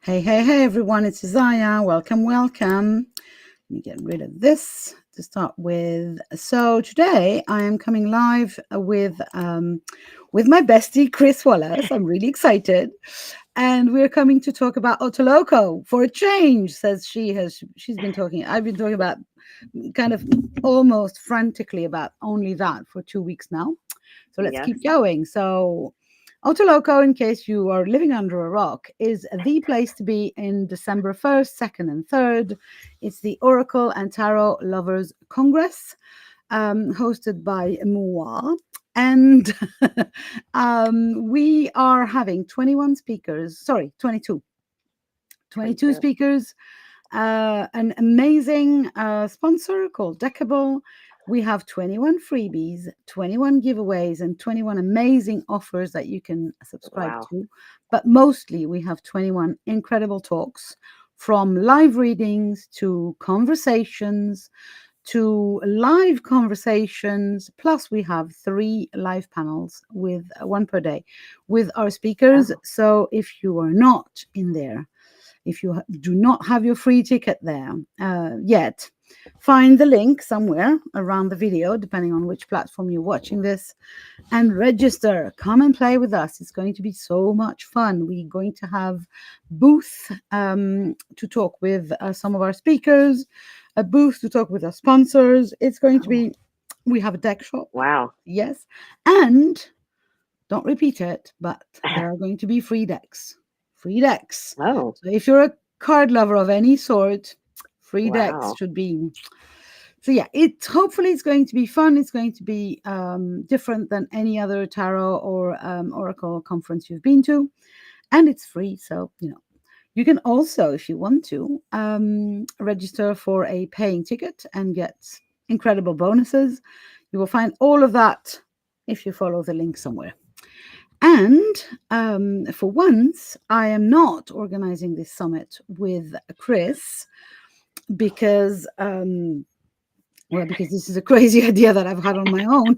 Hey, hey, hey, everyone, it's Isaiah. Welcome, welcome. Let me get rid of this to start with. So today I am coming live with my bestie, Kris Wallace. I'm really excited. And we're coming to talk about OTALOCO for a change, says she's been talking. I've been talking about kind of almost frantically about only that for 2 weeks now. So let's keep going. So OTALOCO, in case you are living under a rock, is the place to be in December 1st, 2nd, and 3rd. It's the Oracle and Tarot Lovers Congress, hosted by Moa. And we are having 22 speakers, an amazing sponsor called Deckable. We have 21 freebies, 21 giveaways, and 21 amazing offers that you can subscribe to. But mostly we have 21 incredible talks, from live readings to conversations to live conversations. Plus we have 3 live panels with one per day with our speakers. So if you are not in there, if you do not have your free ticket there yet, find the link somewhere around the video, depending on which platform you're watching this, and register. Come and play with us. It's going to be so much fun. We're going to have booth to talk with some of our speakers, a booth to talk with our sponsors. It's going to be, we have a deck shop. Wow. Yes. And don't repeat it, but there are going to be free decks. Oh. So if you're a card lover of any sort, free decks should be. So yeah, hopefully it's going to be fun. It's going to be different than any other tarot or oracle conference you've been to, and it's free. So you can also, if you want to, register for a paying ticket and get incredible bonuses. You will find all of that if you follow the link somewhere. And for once, I am not organizing this summit with Kris because this is a crazy idea that I've had on my own.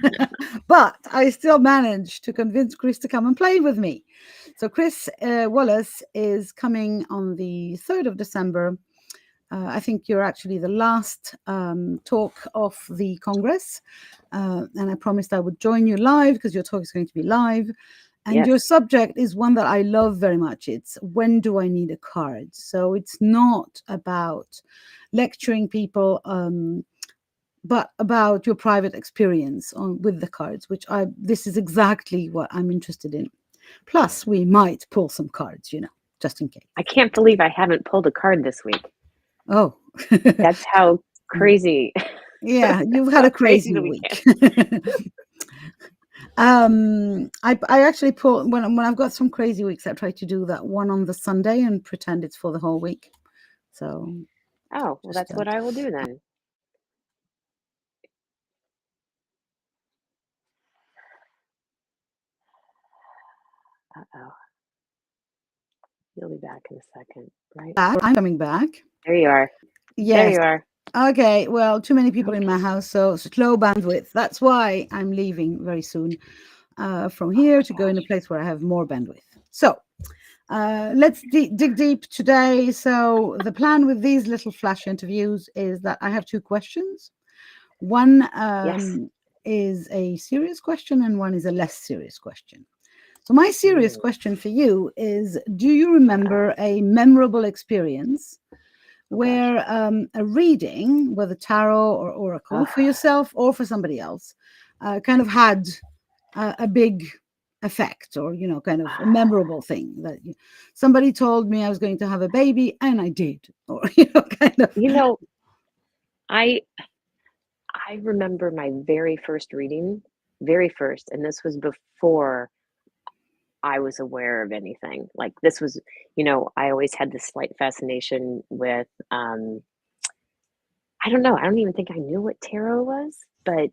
But I still managed to convince Kris to come and play with me. So Kris Wallace is coming on the 3rd of December. I think you're actually the last talk of the Congress. And I promised I would join you live because your talk is going to be live. And your subject is one that I love very much. It's when do I need a card? So it's not about lecturing people, but about your private experience with the cards, this is exactly what I'm interested in. Plus, we might pull some cards, just in case. I can't believe I haven't pulled a card this week. Oh. That's how crazy. Yeah, you've had a crazy week. I actually pull when I've got some crazy weeks. I try to do that one on the Sunday and pretend it's for the whole week. So. Oh, well, that's what I will do then. Uh-oh. You'll be back in a second, right? I'm coming back. There you are. Yes. There you are. Okay, well, too many people in my house, so slow bandwidth. That's why I'm leaving very soon from here to go in a place where I have more bandwidth. So let's dig deep today. So the plan with these little flash interviews is that I have 2 questions. One is a serious question and one is a less serious question. So my serious question for you is, do you remember a memorable experience where a reading, whether tarot or oracle, for yourself or for somebody else, kind of had a big effect, or kind of a memorable thing that somebody told me I was going to have a baby and I did, or kind of. I remember my very first reading, and this was before I was aware of anything. Like, this was, I always had this slight fascination with, I don't know, I don't even think I knew what tarot was, but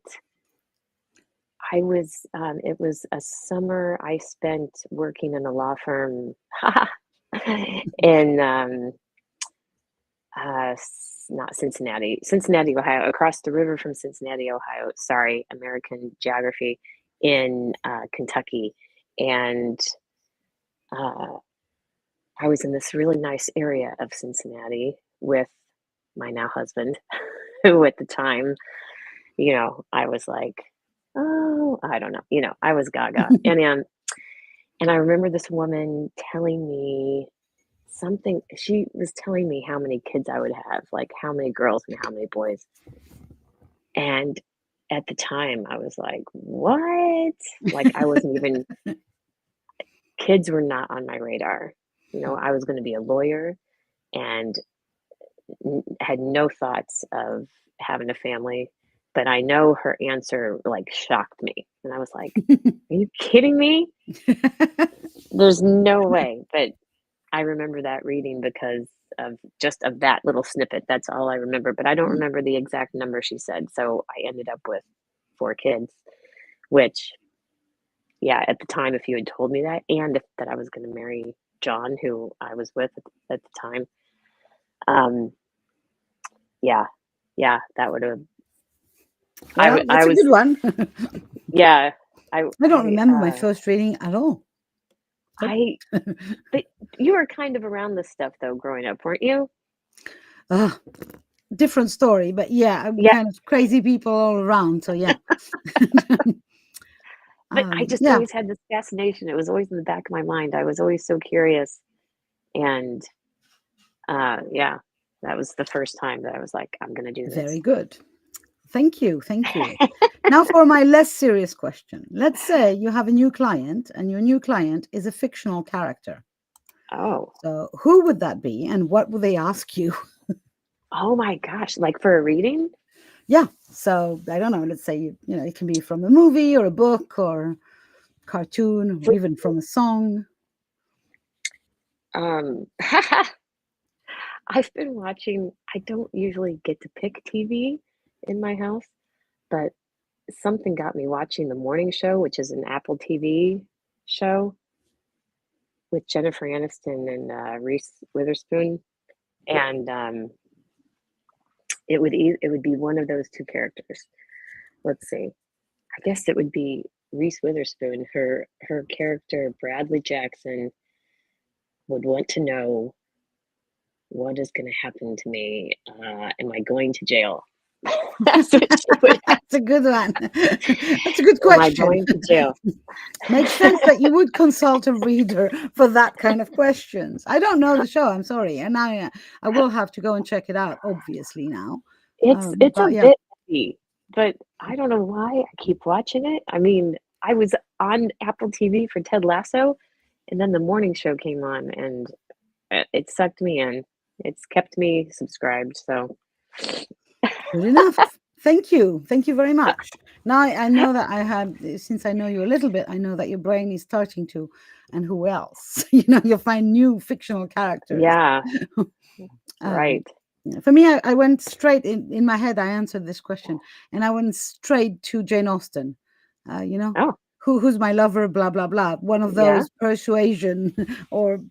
I was, it was a summer I spent working in a law firm in, not Cincinnati, Ohio, across the river from Cincinnati, Ohio. Sorry, American geography, in Kentucky. And I was in this really nice area of Cincinnati with my now husband, who at the time, I was like, oh, I don't know, I was gaga. And I remember this woman telling me something. She was telling me how many kids I would have, like how many girls and how many boys. And at the time, I was like, what? Like, I wasn't even, kids were not on my radar. I was going to be a lawyer and had no thoughts of having a family. But I know her answer like shocked me. And I was like, are you kidding me? There's no way. But I remember that reading because of that little snippet. That's all I remember. But I don't remember the exact number she said. So I ended up with 4 kids, which, yeah, at the time, if you had told me that, and that I was going to marry John, who I was with at the time, yeah, that would have. Well, that's I a was, good one. yeah, I don't remember my first reading at all. But you were kind of around this stuff though, growing up, weren't you? Different story, but yeah, I'm Yeah. kind of crazy people all around. So yeah. But I just Yeah, always had this fascination. It was always in the back of my mind. I was always so curious. And yeah, that was the first time that I was like, I'm going to do this. very good. Thank you. Thank you. Now for my less serious question. Let's say you have a new client and your new client is a fictional character. Oh. So who would that be and what would they ask you? Oh my gosh, like for a reading? Yeah. So I don't know. Let's say, it can be from a movie or a book or cartoon or even from a song. I've been watching, I don't usually get to pick TV in my house, but something got me watching the morning show, which is an Apple TV show with Jennifer Aniston and Reese Witherspoon, and it would be one of those 2 characters. Let's see. I guess it would be Reese Witherspoon. Her character Bradley Jackson would want to know, what is going to happen to me? Am I going to jail? That's what she would ask. That's a good one. That's a good Am I question. going to jail? Makes sense that you would consult a reader for that kind of questions. I don't know the show. I'm sorry, and I will have to go and check it out. Obviously now, It's a but yeah, bit heavy, but I don't know why I keep watching it. I mean, I was on Apple TV for Ted Lasso, and then the morning show came on, and it sucked me in. It's kept me subscribed. So good enough. Thank you. Thank you very much. Now I know that since I know you a little bit, I know that your brain is starting to, and who else? You'll find new fictional characters. yeah, right. For me, I went straight in my head. I answered this question, and I went straight to Jane Austen. Oh, Who's my lover? Blah blah blah. One of yeah. those persuasion or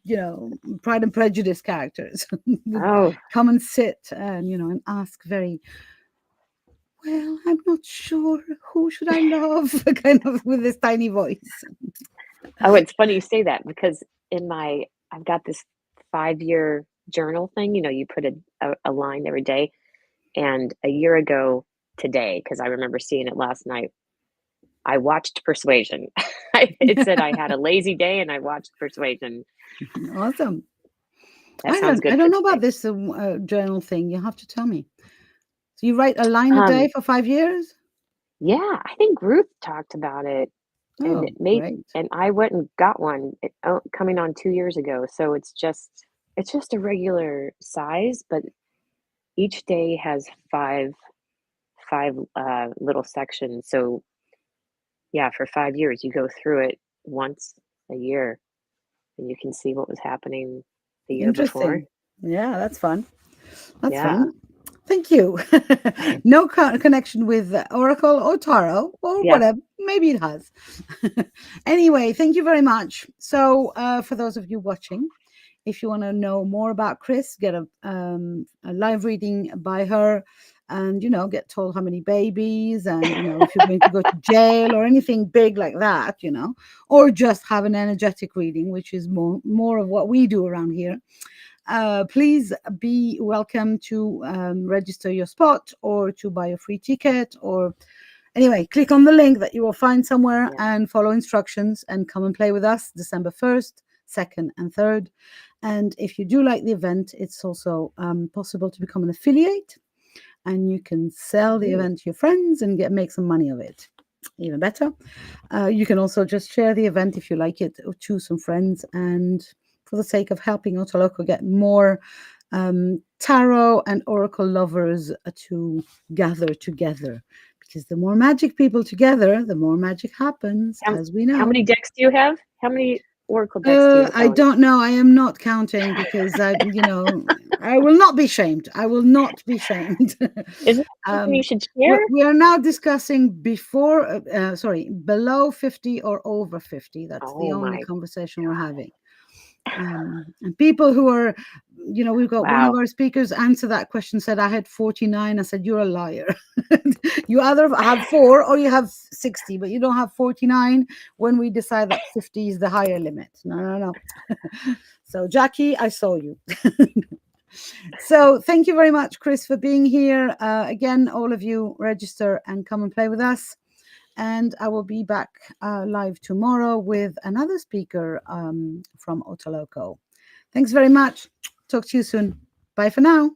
Pride and Prejudice characters would Oh, come and sit and ask very well. I'm not sure who should I love, kind of with this tiny voice. oh, it's funny you say that because I've got this 5-year journal thing. You put a line every day. And a year ago today, because I remember seeing it last night, I watched Persuasion. It said I had a lazy day and I watched Persuasion. Awesome. That sounds good I for don't know today. about this journal thing. You have to tell me. So you write a line a day for 5 years? Yeah, I think Ruth talked about it, and Oh, great. and I went and got one coming on 2 years ago. So it's just a regular size, but each day has five little sections. So yeah, for 5 years, you go through it once a year, and you can see what was happening the year before. Interesting. Yeah, that's fun. That's Yeah. fun. Thank you. No connection with Oracle or Tarot or Yeah. whatever. Maybe it has. Anyway, thank you very much. So, for those of you watching, if you want to know more about Kris, get a live reading by her. and get told how many babies, and if you're going to go to jail or anything big like that, or just have an energetic reading, which is more of what we do around here, please be welcome to register your spot or to buy a free ticket, or anyway, click on the link that you will find somewhere and follow instructions and come and play with us December 1st, 2nd, and 3rd. And if you do like the event, it's also possible to become an affiliate, and you can sell the event to your friends and make some money of it. Even better. You can also just share the event if you like it to some friends, and for the sake of helping OTALOCO get more tarot and oracle lovers to gather together. Because the more magic people together, the more magic happens, as we know. How many decks do you have? How many oracle decks do you have? I don't know. I am not counting because I will not be shamed. I will not be shamed. Is it something you should share? We are now discussing below 50 or over 50. That's the only conversation we're having. And people who are, we've got one of our speakers answer that question, said, I had 49. I said, you're a liar. You either have 4 or you have 60, but you don't have 49 when we decide that 50 is the higher limit. No. So, Jackie, I saw you. So thank you very much, Kris, for being here. Again, all of you register and come and play with us. And I will be back live tomorrow with another speaker from OTALOCO. Thanks very much. Talk to you soon. Bye for now.